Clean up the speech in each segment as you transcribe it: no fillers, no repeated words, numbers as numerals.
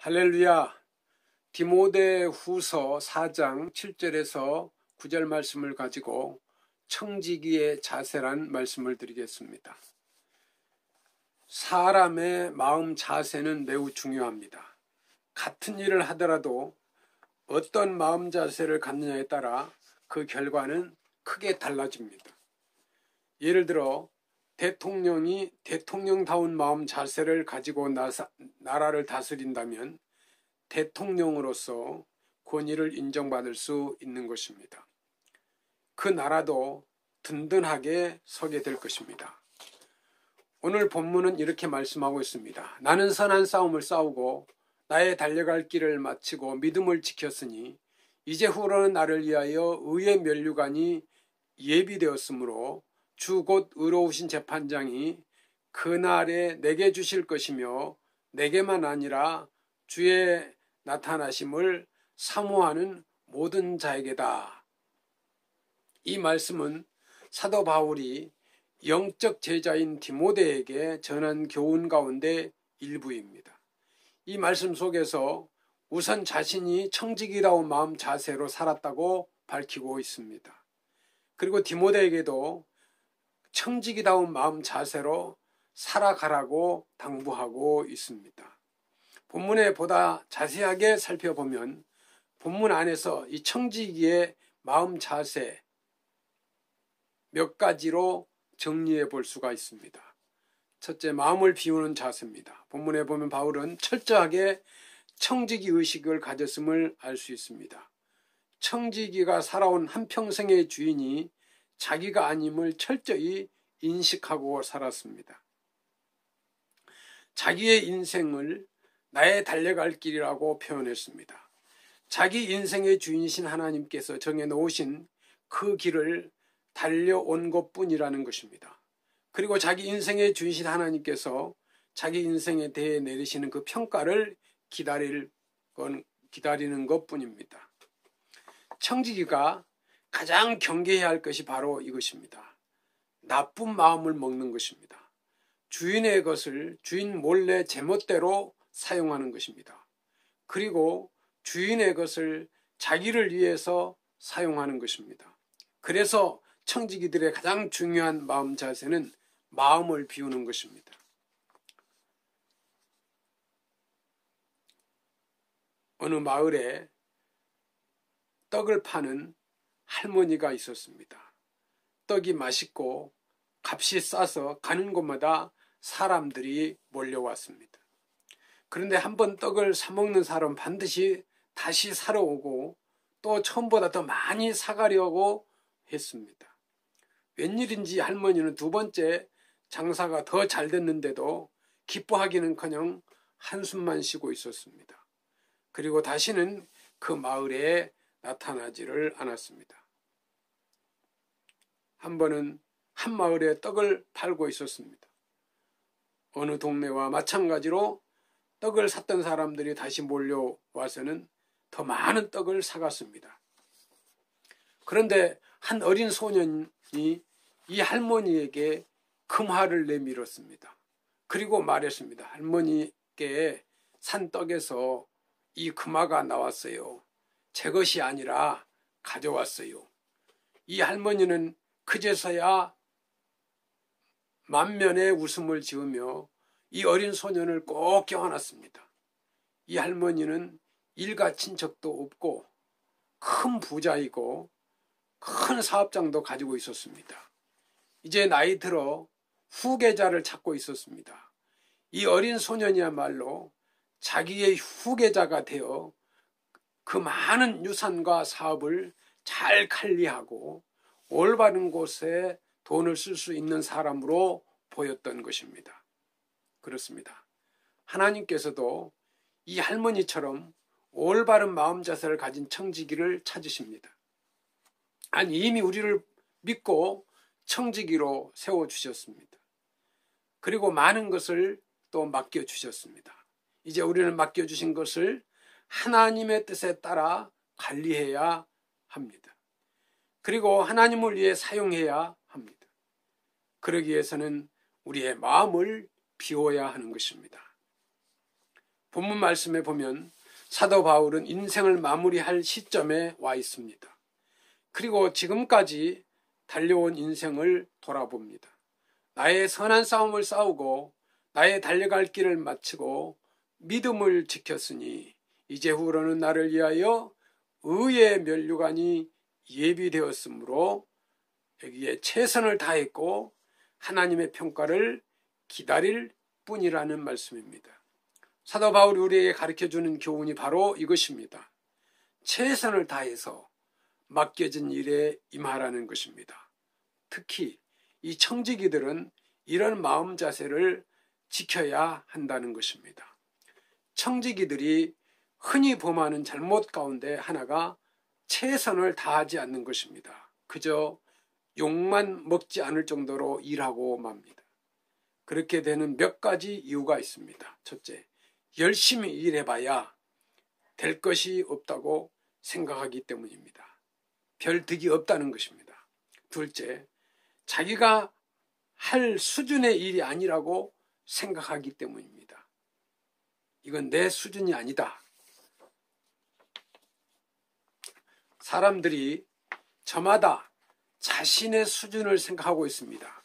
할렐루야. 디모데후서 4장 7절에서 9절 말씀을 가지고 청지기의 자세란 말씀을 드리겠습니다. 사람의 마음 자세는 매우 중요합니다. 같은 일을 하더라도 어떤 마음 자세를 갖느냐에 따라 그 결과는 크게 달라집니다. 예를 들어 대통령이 대통령다운 마음 자세를 가지고 나라를 다스린다면 대통령으로서 권위를 인정받을 수 있는 것입니다. 그 나라도 든든하게 서게 될 것입니다. 오늘 본문은 이렇게 말씀하고 있습니다. 나는 선한 싸움을 싸우고 나의 달려갈 길을 마치고 믿음을 지켰으니 이제후로는 나를 위하여 의의 면류관이 예비되었으므로 주 곧 의로우신 재판장이 그날에 내게 주실 것이며 내게만 아니라 주의 나타나심을 사모하는 모든 자에게다. 이 말씀은 사도 바울이 영적 제자인 디모데에게 전한 교훈 가운데 일부입니다. 이 말씀 속에서 우선 자신이 청지기다운 마음 자세로 살았다고 밝히고 있습니다. 그리고 디모데에게도 청지기다운 마음 자세로 살아가라고 당부하고 있습니다. 본문에 보다 자세하게 살펴보면 본문 안에서 이 청지기의 마음 자세 몇 가지로 정리해 볼 수가 있습니다. 첫째, 마음을 비우는 자세입니다. 본문에 보면 바울은 철저하게 청지기 의식을 가졌음을 알 수 있습니다. 청지기가 살아온 한평생의 주인이 자기가 아님을 철저히 인식하고 살았습니다. 자기의 인생을 나의 달려갈 길이라고 표현했습니다. 자기 인생의 주인이신 하나님께서 정해놓으신 그 길을 달려온 것뿐이라는 것입니다. 그리고 자기 인생의 주인이신 하나님께서 자기 인생에 대해 내리시는 그 평가를 기다리는 것뿐입니다. 청지기가 가장 경계해야 할 것이 바로 이것입니다. 나쁜 마음을 먹는 것입니다. 주인의 것을 주인 몰래 제멋대로 사용하는 것입니다. 그리고 주인의 것을 자기를 위해서 사용하는 것입니다. 그래서 청지기들의 가장 중요한 마음 자세는 마음을 비우는 것입니다. 어느 마을에 떡을 파는 할머니가 있었습니다. 떡이 맛있고 값이 싸서 가는 곳마다 사람들이 몰려왔습니다. 그런데 한번 떡을 사 먹는 사람은 반드시 다시 사러 오고 또 처음보다 더 많이 사가려고 했습니다. 웬일인지 할머니는 두 번째 장사가 더 잘 됐는데도 기뻐하기는커녕 한숨만 쉬고 있었습니다. 그리고 다시는 그 마을에 나타나지를 않았습니다. 한 번은 한 마을에 떡을 팔고 있었습니다. 어느 동네와 마찬가지로 떡을 샀던 사람들이 다시 몰려와서는 더 많은 떡을 사갔습니다. 그런데 한 어린 소년이 이 할머니에게 금화를 내밀었습니다. 그리고 말했습니다. 할머니께 산 떡에서 이 금화가 나왔어요. 제 것이 아니라 가져왔어요. 이 할머니는 그제서야 만면에 웃음을 지으며 이 어린 소년을 꼭 껴안았습니다. 이 할머니는 일가 친척도 없고 큰 부자이고 큰 사업장도 가지고 있었습니다. 이제 나이 들어 후계자를 찾고 있었습니다. 이 어린 소년이야말로 자기의 후계자가 되어 그 많은 유산과 사업을 잘 관리하고 올바른 곳에 돈을 쓸 수 있는 사람으로 보였던 것입니다. 그렇습니다. 하나님께서도 이 할머니처럼 올바른 마음 자세를 가진 청지기를 찾으십니다. 아니, 이미 우리를 믿고 청지기로 세워주셨습니다. 그리고 많은 것을 또 맡겨주셨습니다. 이제 우리는 맡겨주신 것을 하나님의 뜻에 따라 관리해야 합니다. 그리고 하나님을 위해 사용해야 합니다. 그러기 위해서는 우리의 마음을 비워야 하는 것입니다. 본문 말씀에 보면 사도 바울은 인생을 마무리할 시점에 와 있습니다. 그리고 지금까지 달려온 인생을 돌아봅니다. 나의 선한 싸움을 싸우고 나의 달려갈 길을 마치고 믿음을 지켰으니 이제후로는 나를 위하여 의의 면류관이 예비되었으므로 여기에 최선을 다했고 하나님의 평가를 기다릴 뿐이라는 말씀입니다. 사도 바울이 우리에게 가르쳐주는 교훈이 바로 이것입니다. 최선을 다해서 맡겨진 일에 임하라는 것입니다. 특히 이 청지기들은 이런 마음 자세를 지켜야 한다는 것입니다. 청지기들이 흔히 범하는 잘못 가운데 하나가 최선을 다하지 않는 것입니다. 그저 욕만 먹지 않을 정도로 일하고 맙니다. 그렇게 되는 몇 가지 이유가 있습니다. 첫째, 열심히 일해봐야 될 것이 없다고 생각하기 때문입니다. 별 득이 없다는 것입니다. 둘째, 자기가 할 수준의 일이 아니라고 생각하기 때문입니다. 이건 내 수준이 아니다. 사람들이 저마다 자신의 수준을 생각하고 있습니다.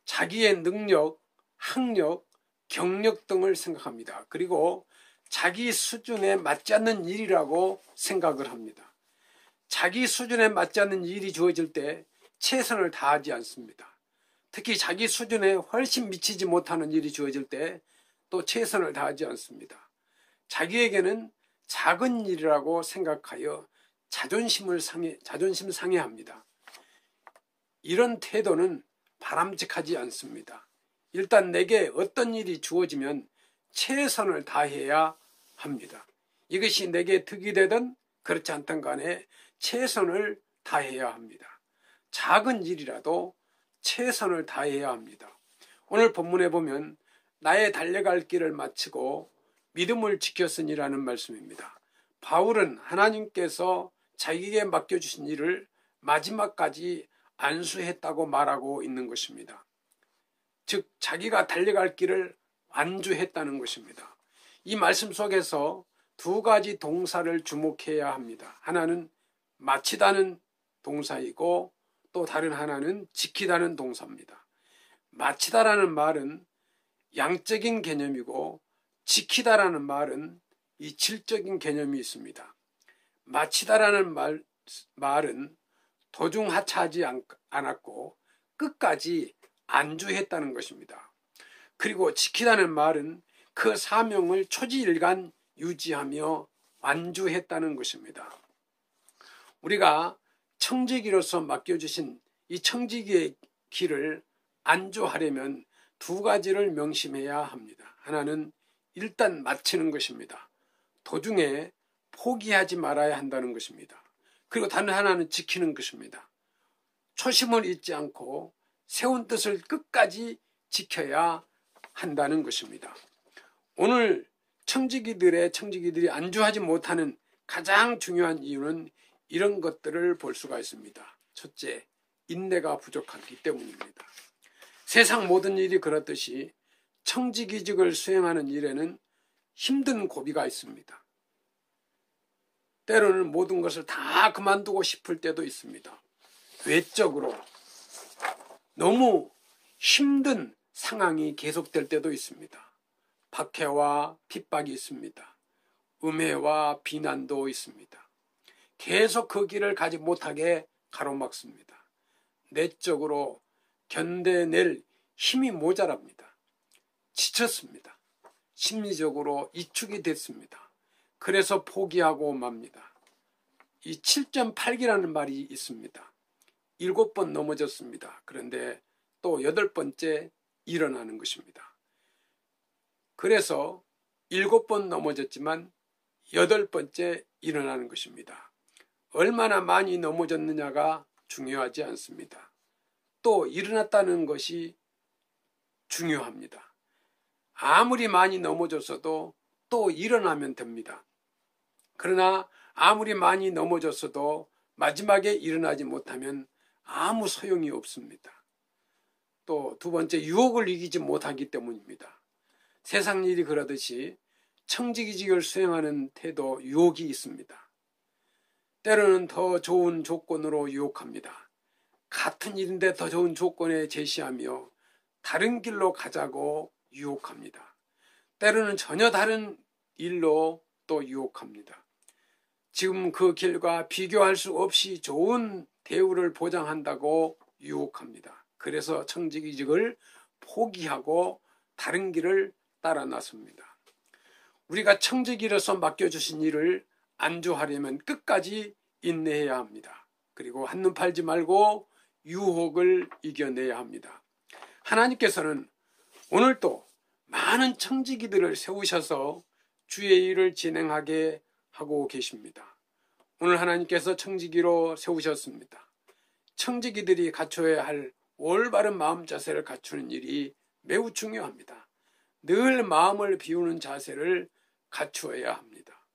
자기의 능력, 학력, 경력 등을 생각합니다. 그리고 자기 수준에 맞지 않는 일이라고 생각을 합니다. 자기 수준에 맞지 않는 일이 주어질 때 최선을 다하지 않습니다. 특히 자기 수준에 훨씬 미치지 못하는 일이 주어질 때 또 최선을 다하지 않습니다. 자기에게는 작은 일이라고 생각하여 자존심 상해합니다. 이런 태도는 바람직하지 않습니다. 일단 내게 어떤 일이 주어지면 최선을 다해야 합니다. 이것이 내게 득이 되든 그렇지 않든 간에 최선을 다해야 합니다. 작은 일이라도 최선을 다해야 합니다. 오늘 본문에 보면 나의 달려갈 길을 마치고 믿음을 지켰으니라는 말씀입니다. 바울은 하나님께서 자기에게 맡겨주신 일을 마지막까지 안수했다고 말하고 있는 것입니다. 즉 자기가 달려갈 길을 안주했다는 것입니다. 이 말씀 속에서 두 가지 동사를 주목해야 합니다. 하나는 마치다는 동사이고 또 다른 하나는 지키다는 동사입니다. 마치다라는 말은 양적인 개념이고 지키다라는 말은 이 질적인 개념이 있습니다. 마치다라는 말은 도중하차하지 않았고 끝까지 안주했다는 것입니다. 그리고 지키다는 말은 그 사명을 초지일간 유지하며 안주했다는 것입니다. 우리가 청지기로서 맡겨주신 이 청지기의 길을 안주하려면 두 가지를 명심해야 합니다. 하나는 일단 마치는 것입니다. 도중에 포기하지 말아야 한다는 것입니다. 그리고 다른 하나는 지키는 것입니다. 초심을 잊지 않고 세운 뜻을 끝까지 지켜야 한다는 것입니다. 오늘 청지기들이 안주하지 못하는 가장 중요한 이유는 이런 것들을 볼 수가 있습니다. 첫째, 인내가 부족하기 때문입니다. 세상 모든 일이 그렇듯이 청지기직을 수행하는 일에는 힘든 고비가 있습니다. 때로는 모든 것을 다 그만두고 싶을 때도 있습니다. 외적으로 너무 힘든 상황이 계속될 때도 있습니다. 박해와 핍박이 있습니다. 음해와 비난도 있습니다. 계속 그 길을 가지 못하게 가로막습니다. 내적으로 견뎌낼 힘이 모자랍니다. 지쳤습니다. 심리적으로 위축이 됐습니다. 그래서 포기하고 맙니다. 이 7.8기라는 말이 있습니다. 7번 넘어졌습니다. 그런데 또 8번째 일어나는 것입니다. 그래서 7번 넘어졌지만 8번째 일어나는 것입니다. 얼마나 많이 넘어졌느냐가 중요하지 않습니다. 또 일어났다는 것이 중요합니다. 아무리 많이 넘어졌어도 또 일어나면 됩니다. 그러나 아무리 많이 넘어졌어도 마지막에 일어나지 못하면 아무 소용이 없습니다. 또 두 번째, 유혹을 이기지 못하기 때문입니다. 세상 일이 그러듯이 청지기직을 수행하는 태도 유혹이 있습니다. 때로는 더 좋은 조건으로 유혹합니다. 같은 일인데 더 좋은 조건에 제시하며 다른 길로 가자고 유혹합니다. 때로는 전혀 다른 일로 또 유혹합니다. 지금 그 길과 비교할 수 없이 좋은 대우를 보장한다고 유혹합니다. 그래서 청지기직을 포기하고 다른 길을 따라 나섭니다. 우리가 청지기로서 맡겨주신 일을 안주하려면 끝까지 인내해야 합니다. 그리고 한눈 팔지 말고 유혹을 이겨내야 합니다. 하나님께서는 오늘도 많은 청지기들을 세우셔서 주의 일을 진행하게 하고 계십니다. 오늘 하나님께서 청지기로 세우셨습니다. 청지기들이 갖춰야 할 올바른 마음 자세를 갖추는 일이 매우 중요합니다. 늘 마음을 비우는 자세를 갖추어야 합니다.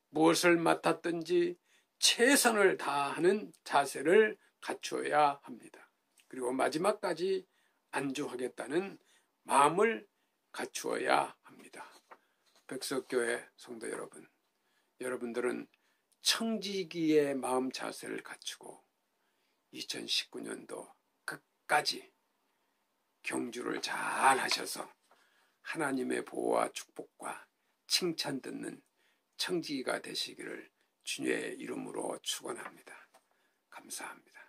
무엇을 맡았든지 최선을 다하는 자세를 갖추어야 합니다. 그리고 마지막까지 안주하겠다는 마음을 갖추어야 합니다. 백석교회 성도 여러분, 여러분들은 청지기의 마음 자세를 갖추고 2019년도 끝까지 경주를 잘 하셔서 하나님의 보호와 축복과 칭찬 듣는 청지기가 되시기를 주님의 이름으로 축원합니다. 감사합니다.